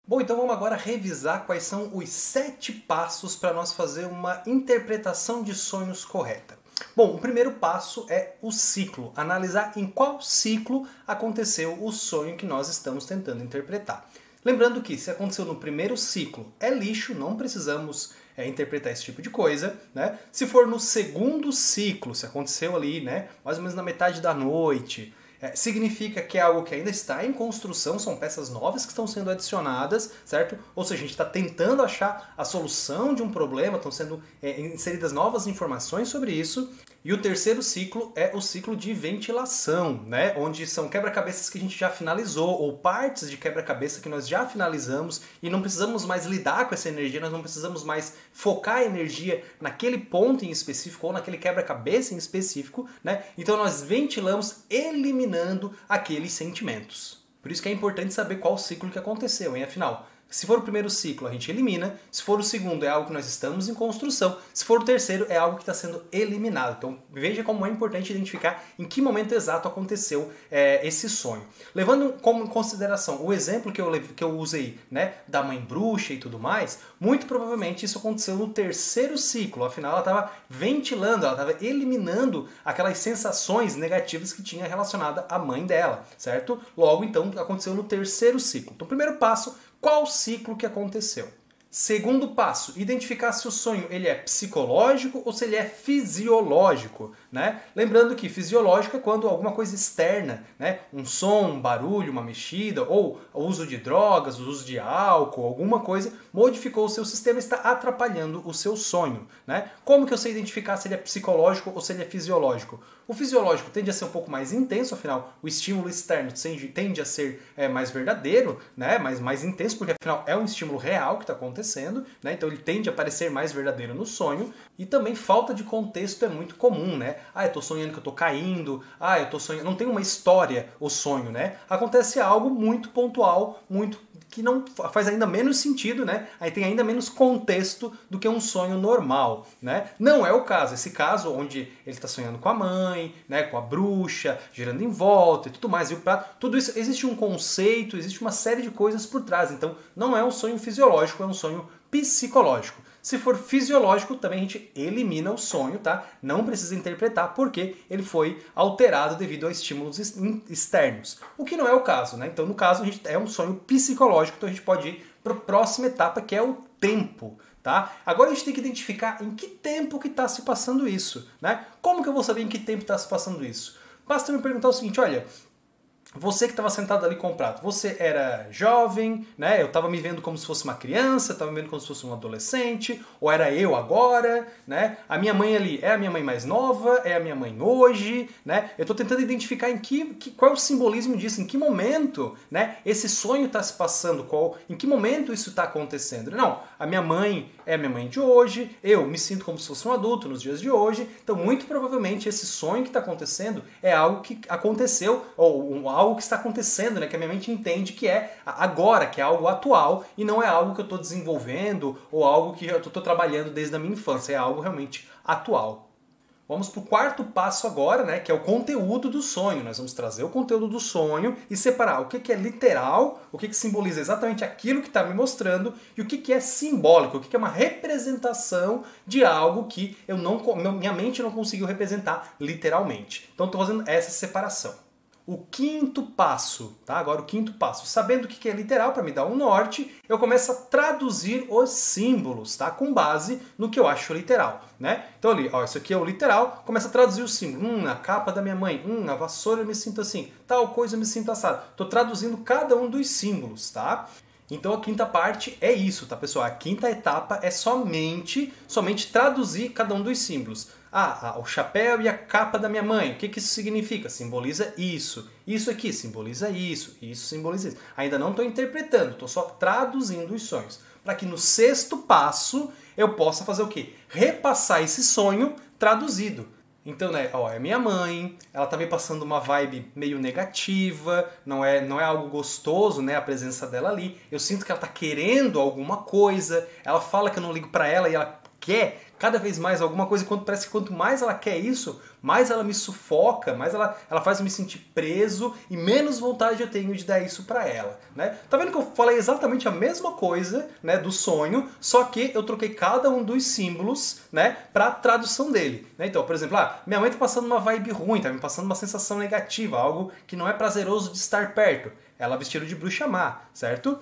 Bom, então vamos agora revisar quais são os 7 passos para nós fazer uma interpretação de sonhos correta. Bom, o primeiro passo é o ciclo, analisar em qual ciclo aconteceu o sonho que nós estamos tentando interpretar. Lembrando que se aconteceu no primeiro ciclo é lixo, não precisamos interpretar esse tipo de coisa, né? Se for no segundo ciclo, se aconteceu ali, né, mais ou menos na metade da noite, significa que é algo que ainda está em construção, são peças novas que estão sendo adicionadas, certo? Ou seja, a gente está tentando achar a solução de um problema, estão sendo inseridas novas informações sobre isso. E o terceiro ciclo é o ciclo de ventilação, né? Onde são quebra-cabeças que a gente já finalizou, ou partes de quebra-cabeça que nós já finalizamos e não precisamos mais lidar com essa energia, nós não precisamos mais focar a energia naquele ponto em específico ou naquele quebra-cabeça em específico, né? Então nós ventilamos eliminando aqueles sentimentos. Por isso que é importante saber qual ciclo que aconteceu, hein? Afinal, se for o primeiro ciclo, a gente elimina. Se for o segundo, é algo que nós estamos em construção. Se for o terceiro, é algo que está sendo eliminado. Então veja como é importante identificar em que momento exato aconteceu esse sonho. Levando como em consideração o exemplo que eu usei, né, da mãe bruxa e tudo mais, muito provavelmente isso aconteceu no terceiro ciclo. Afinal, ela estava ventilando, ela estava eliminando aquelas sensações negativas que tinha relacionada à mãe dela, certo? Logo, então, aconteceu no terceiro ciclo. Então, primeiro passo, qual o ciclo que aconteceu? Segundo passo, identificar se o sonho ele é psicológico ou se ele é fisiológico, né? Lembrando que fisiológico é quando alguma coisa externa, né? Um som, um barulho, uma mexida, ou o uso de drogas, o uso de álcool, alguma coisa modificou o seu sistema e está atrapalhando o seu sonho, né? Como que eu sei identificar se ele é psicológico ou se ele é fisiológico? O fisiológico tende a ser um pouco mais intenso, afinal, o estímulo externo tende a ser mais verdadeiro, né? mais intenso, porque afinal é um estímulo real que está acontecendo, né? Então ele tende a parecer mais verdadeiro no sonho. E também falta de contexto é muito comum, né? Eu tô sonhando que eu tô caindo, eu tô sonhando... Não tem uma história o sonho, né? Acontece algo muito pontual, muito que não faz ainda menos sentido, né? Aí tem ainda menos contexto do que um sonho normal, né? Não é o caso. Esse caso onde ele está sonhando com a mãe, né? Com a bruxa, girando em volta e tudo mais. E tudo isso, existe um conceito, existe uma série de coisas por trás. Então não é um sonho fisiológico, é um sonho psicológico. Se for fisiológico, também a gente elimina o sonho, tá? Não precisa interpretar porque ele foi alterado devido a estímulos externos. O que não é o caso, né? Então, no caso, a gente é um sonho psicológico, então a gente pode ir para a próxima etapa, que é o tempo. Tá? Agora a gente tem que identificar em que tempo que está se passando isso, né? Como que eu vou saber em que tempo está se passando isso? Basta me perguntar o seguinte, olha... Você que estava sentado ali com o prato, você era jovem, né? Eu estava me vendo como se fosse uma criança, estava me vendo como se fosse um adolescente, ou era eu agora, né? A minha mãe ali é a minha mãe mais nova, é a minha mãe hoje, né? Eu estou tentando identificar qual é o simbolismo disso, em que momento, né? Esse sonho está se passando, em que momento isso está acontecendo. Não, a minha mãe é a minha mãe de hoje, eu me sinto como se fosse um adulto nos dias de hoje, então muito provavelmente esse sonho que está acontecendo é algo que aconteceu, ou algo que está acontecendo, né, que a minha mente entende que é agora, que é algo atual e não é algo que eu estou desenvolvendo ou algo que eu estou trabalhando desde a minha infância, é algo realmente atual. Vamos para o quarto passo agora, né, que é o conteúdo do sonho. Nós vamos trazer o conteúdo do sonho e separar o que é literal, o que simboliza exatamente aquilo que está me mostrando e o que é simbólico, o que é uma representação de algo que minha mente não conseguiu representar literalmente. Então estou fazendo essa separação. O quinto passo, tá? Agora o quinto passo. Sabendo o que é literal, para me dar um norte, eu começo a traduzir os símbolos, tá? Com base no que eu acho literal, né? Então ali, ó, isso aqui é o literal, começa a traduzir o símbolo. A capa da minha mãe, a vassoura eu me sinto assim, tal coisa eu me sinto assado. Tô traduzindo cada um dos símbolos, tá? Então a quinta parte é isso, tá, pessoal? A quinta etapa é somente traduzir cada um dos símbolos. O chapéu e a capa da minha mãe, o que isso significa? Simboliza isso. Isso aqui simboliza isso. Isso simboliza isso. Ainda não estou interpretando, estou só traduzindo os sonhos. Para que no sexto passo eu possa fazer o quê? Repassar esse sonho traduzido. Então, né, é minha mãe, ela tá me passando uma vibe meio negativa, não é algo gostoso, né, a presença dela ali. Eu sinto que ela tá querendo alguma coisa, ela fala que eu não ligo pra ela e ela quer cada vez mais alguma coisa, e parece que quanto mais ela quer isso, mais ela me sufoca, mais ela faz eu me sentir preso e menos vontade eu tenho de dar isso pra ela, né? Tá vendo que eu falei exatamente a mesma coisa, né, do sonho, só que eu troquei cada um dos símbolos, né, pra tradução dele, né? Então, por exemplo, minha mãe tá passando uma vibe ruim, tá me passando uma sensação negativa, algo que não é prazeroso de estar perto. Ela vestida de bruxa má, certo?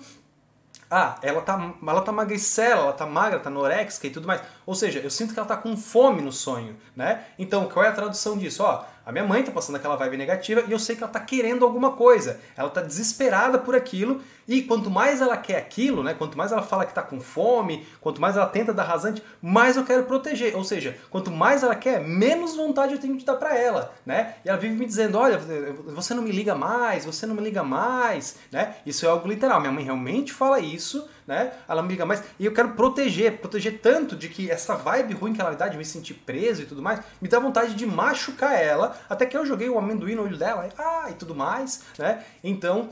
Ela tá magricela, ela tá magra, tá anorexica e tudo mais. Ou seja, eu sinto que ela tá com fome no sonho, né? Então, qual é a tradução disso? A minha mãe tá passando aquela vibe negativa e eu sei que ela tá querendo alguma coisa. Ela tá desesperada por aquilo e quanto mais ela quer aquilo, né? Quanto mais ela fala que tá com fome, quanto mais ela tenta dar rasante, mais eu quero proteger. Ou seja, quanto mais ela quer, menos vontade eu tenho de dar pra ela, né? E ela vive me dizendo, olha, você não me liga mais, você não me liga mais, né? Isso é algo literal. Minha mãe realmente fala isso, né? Ela me liga mais e eu quero proteger tanto de que essa vibe ruim que ela me dá de me sentir preso e tudo mais, me dá vontade de machucar ela, até que eu joguei o amendoim no olho dela, e tudo mais, né? Então,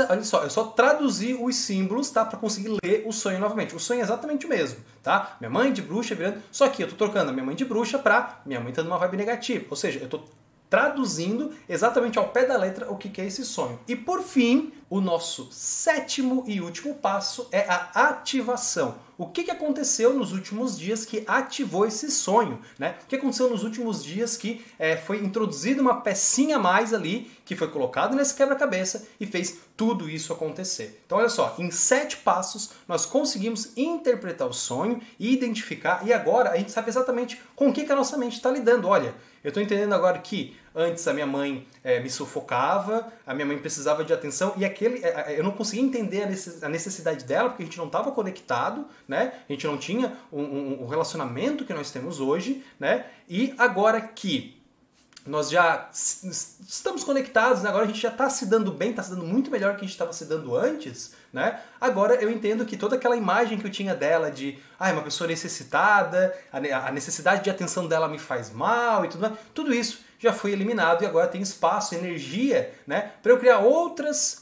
olha só, eu só traduzi os símbolos, tá? Pra conseguir ler o sonho novamente. O sonho é exatamente o mesmo, tá? Minha mãe de bruxa virando, só que eu tô trocando a minha mãe de bruxa pra minha mãe tá numa vibe negativa, ou seja, eu tô traduzindo exatamente ao pé da letra o que é esse sonho. E por fim, o nosso sétimo e último passo é a ativação. O que aconteceu nos últimos dias que ativou esse sonho, né? O que aconteceu nos últimos dias que foi introduzida uma pecinha a mais ali, que foi colocado nesse quebra-cabeça e fez tudo isso acontecer. Então olha só, em 7 passos nós conseguimos interpretar o sonho e identificar, e agora a gente sabe exatamente com o que a nossa mente está lidando. Olha, eu estou entendendo agora que antes a minha mãe me sufocava, a minha mãe precisava de atenção e eu não conseguia entender a necessidade dela porque a gente não estava conectado, né? A gente não tinha um relacionamento que nós temos hoje, né? E agora que nós já estamos conectados, né? Agora a gente já está se dando bem, está se dando muito melhor do que a gente estava se dando antes, né? Agora eu entendo que toda aquela imagem que eu tinha dela de uma pessoa necessitada, a necessidade de atenção dela me faz mal e tudo mais, tudo isso já foi eliminado e agora tem espaço, energia, né, para eu criar outras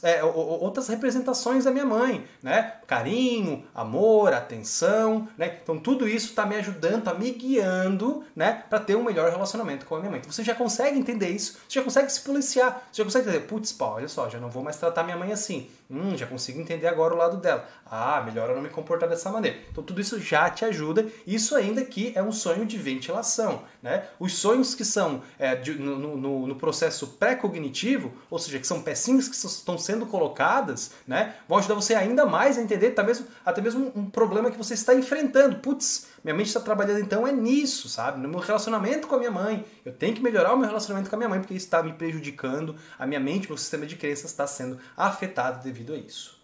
representações da minha mãe, né, carinho, amor, atenção, né, então tudo isso está me ajudando, está me guiando, né, para ter um melhor relacionamento com a minha mãe. Então você já consegue entender isso, você já consegue se policiar, você já consegue dizer, putz, olha só, já não vou mais tratar minha mãe assim, já consigo entender agora o lado dela, melhor eu não me comportar dessa maneira. Então tudo isso já te ajuda, isso ainda que é um sonho de ventilação, né, os sonhos que são no processo pré-cognitivo, ou seja, que são pecinhas que estão sendo colocadas, né, vão ajudar você ainda mais a entender até mesmo um problema que você está enfrentando. Putz, minha mente está trabalhando então nisso, sabe? No meu relacionamento com a minha mãe. Eu tenho que melhorar o meu relacionamento com a minha mãe porque isso está me prejudicando, a minha mente, meu sistema de crenças está sendo afetado devido a isso.